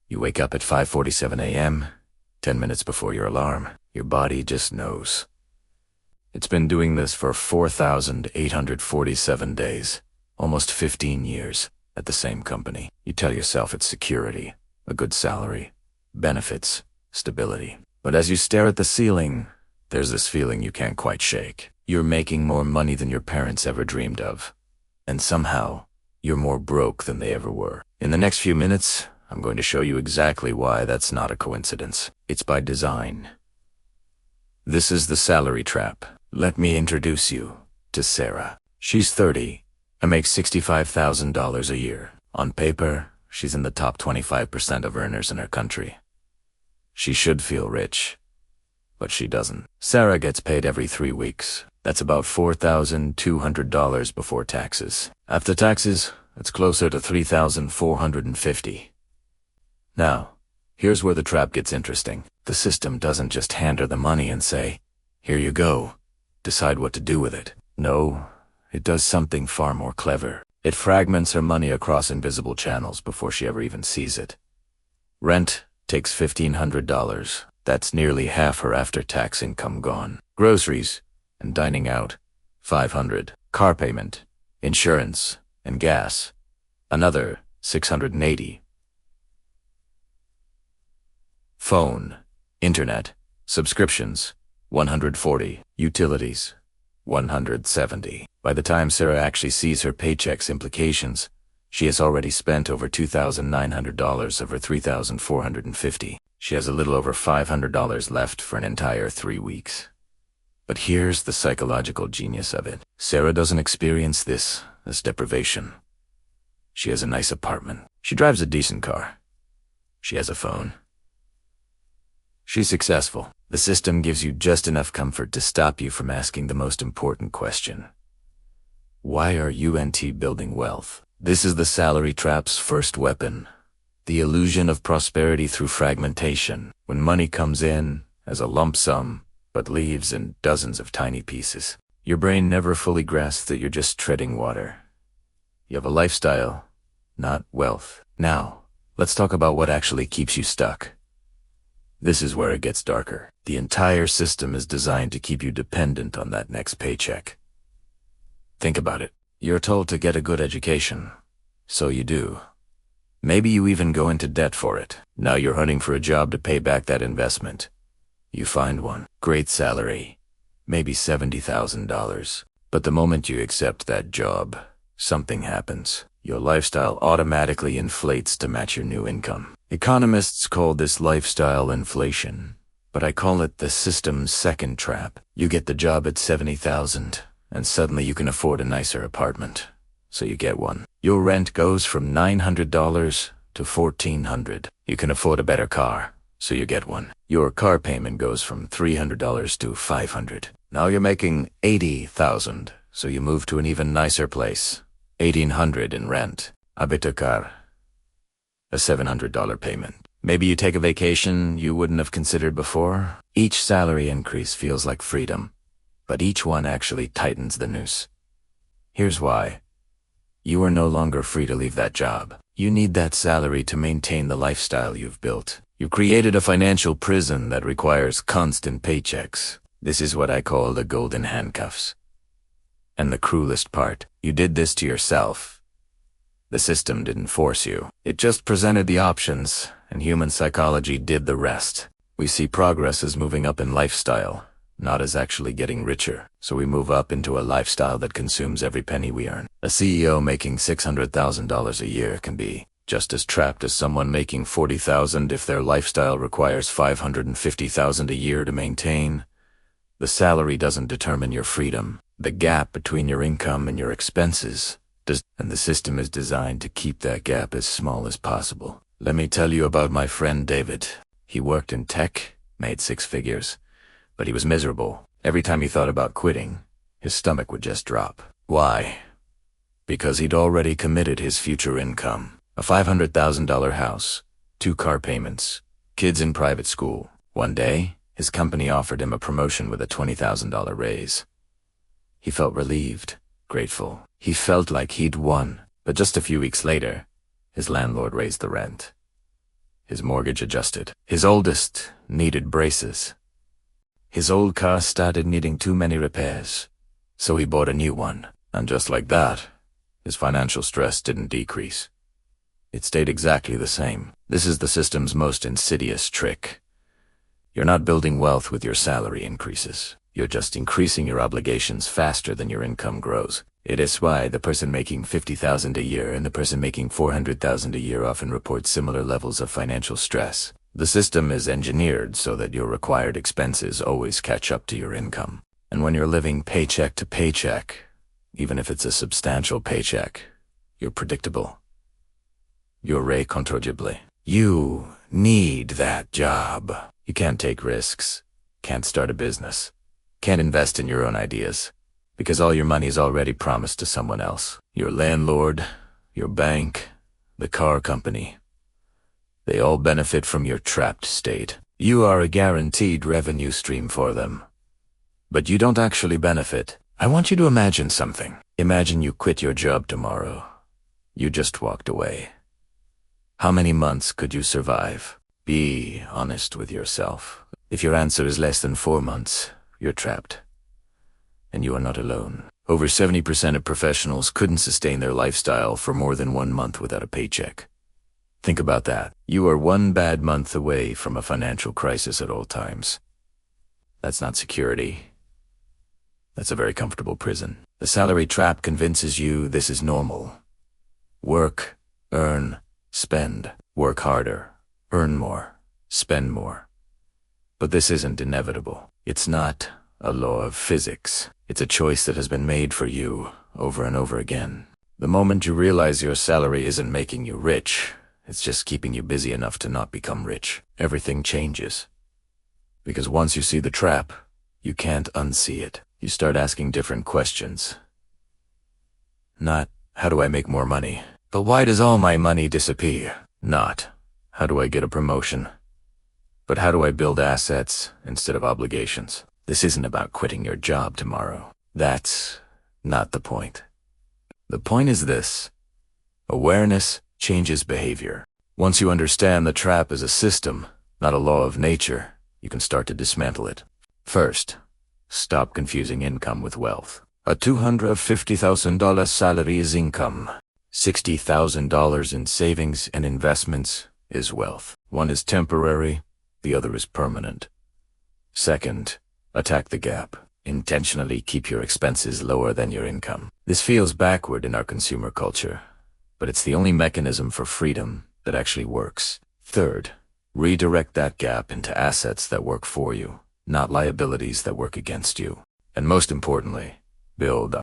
You wake up at 5:47 a.m., 10 minutes before your alarm. Your body just knows. It's been doing this for 4,847 days, almost 15 years, at the same company. You tell yourself it's security, a good salary, benefits, stability. But as you stare at the ceiling, there's this feeling you can't quite shake. You're making more money than your parents ever dreamed of. And somehow, you're more broke than they ever were. In the next few minutes, I'm going to show you exactly why that's not a coincidence. It's by design. This is the salary trap. Let me introduce you to Sarah. She's 30 and makes $65,000 a year. On paper, she's in the top 25% of earners in her country. She should feel rich, but she doesn't. Sarah gets paid every 3 weeks. That's about $4,200 before taxes. After taxes, it's closer to $3,450. Now, here's where the trap gets interesting. The system doesn't just hand her the money and say, "Here you go. Decide what to do with it." No, it does something far more clever. It fragments her money across invisible channels before she ever even sees it. Rent takes $1,500. That's nearly half her after-tax income gone. Groceries and dining out, $500. Car payment, insurance, and gas, another $680. Phone, internet, subscriptions, $140. Utilities, $170. By the time Sarah actually sees her paycheck's implications, she has already spent over $2,900 of her $3,450. She has a little over $500 left for an entire 3 weeks. But here's the psychological genius of it. Sarah doesn't experience this as deprivation. She has a nice apartment. She drives a decent car. She has a phone. She's successful. The system gives you just enough comfort to stop you from asking the most important question. Why are UNT building wealth? This is the salary trap's first weapon. The illusion of prosperity through fragmentation. When money comes in as a lump sum, but leaves in dozens of tiny pieces. Your brain never fully grasps that you're just treading water. You have a lifestyle, not wealth. Now, let's talk about what actually keeps you stuck. This is where it gets darker. The entire system is designed to keep you dependent on that next paycheck. Think about it. You're told to get a good education. So you do. Maybe you even go into debt for it. Now you're hunting for a job to pay back that investment. You find one. Great salary. Maybe $70,000. But the moment you accept that job, something happens. Your lifestyle automatically inflates to match your new income. Economists call this lifestyle inflation, but I call it the system's second trap. You get the job at $70,000, and suddenly you can afford a nicer apartment. So you get one. Your rent goes from $900 to $1,400. You can afford a better car. So you get one. Your car payment goes from $300 to $500. Now you're making $80,000, so you move to an even nicer place. $1,800 in rent. Abitakar. A $700 payment. Maybe you take a vacation you wouldn't have considered before. Each salary increase feels like freedom, but each one actually tightens the noose. Here's why. You are no longer free to leave that job. You need that salary to maintain the lifestyle you've built. You've created a financial prison that requires constant paychecks. This is what I call the golden handcuffs. And the cruelest part, you did this to yourself. The system didn't force you. It just presented the options, and human psychology did the rest. We see progress as moving up in lifestyle, not as actually getting richer. So we move up into a lifestyle that consumes every penny we earn. A CEO making $600,000 a year can be just as trapped as someone making $40,000 if their lifestyle requires $550,000 a year to maintain. The salary doesn't determine your freedom. The gap between your income and your expenses does, and the system is designed to keep that gap as small as possible. Let me tell you about my friend David. He worked in tech, made 6 figures, but he was miserable. Every time he thought about quitting, his stomach would just drop. Why? Because he'd already committed his future income. A $500,000 house, 2 car payments, kids in private school. One day, his company offered him a promotion with a $20,000 raise. He felt relieved, grateful. He felt like he'd won. But just a few weeks later, his landlord raised the rent. his mortgage adjusted. His oldest needed braces. His old car started needing too many repairs, so he bought a new one. And just like that, his financial stress didn't decrease. It stayed exactly the same. This is the system's most insidious trick. You're not building wealth with your salary increases. You're just increasing your obligations faster than your income grows. It is why the person making $50,000 a year and the person making $400,000 a year often report similar levels of financial stress. The system is engineered so that your required expenses always catch up to your income. And when you're living paycheck to paycheck, even if it's a substantial paycheck, you're predictable. You're incontrolable. You need that job. You can't take risks, can't start a business, can't invest in your own ideas, because all your money is already promised to someone else. Your landlord, your bank, the car company. They all benefit from your trapped state. You are a guaranteed revenue stream for them. But you don't actually benefit. I want you to imagine something. Imagine you quit your job tomorrow. You just walked away. How many months could you survive? Be honest with yourself. If your answer is less than 4 months, you're trapped. And you are not alone. Over 70% of professionals couldn't sustain their lifestyle for more than 1 month without a paycheck. Think about that. You are 1 bad month away from a financial crisis at all times. That's not security. That's a very comfortable prison. The salary trap convinces you this is normal. Work, earn, spend. Work harder, earn more, spend more. But this isn't inevitable. It's not a law of physics. It's a choice that has been made for you over and over again. The moment you realize your salary isn't making you rich, it's just keeping you busy enough to not become rich, everything changes. Because once you see the trap, you can't unsee it. You start asking different questions. Not, how do I make more money? But why does all my money disappear? Not, how do I get a promotion? But how do I build assets instead of obligations? This isn't about quitting your job tomorrow. That's not the point. The point is this. Awareness changes behavior. Once you understand the trap is a system, not a law of nature, you can start to dismantle it. First, stop confusing income with wealth. A $250,000 salary is income. $60,000 in savings and investments is wealth. One is temporary, the other is permanent. Second, attack the gap. Intentionally keep your expenses lower than your income. This feels backward in our consumer culture, but it's the only mechanism for freedom that actually works. Third, redirect that gap into assets that work for you, not liabilities that work against you. And most importantly, build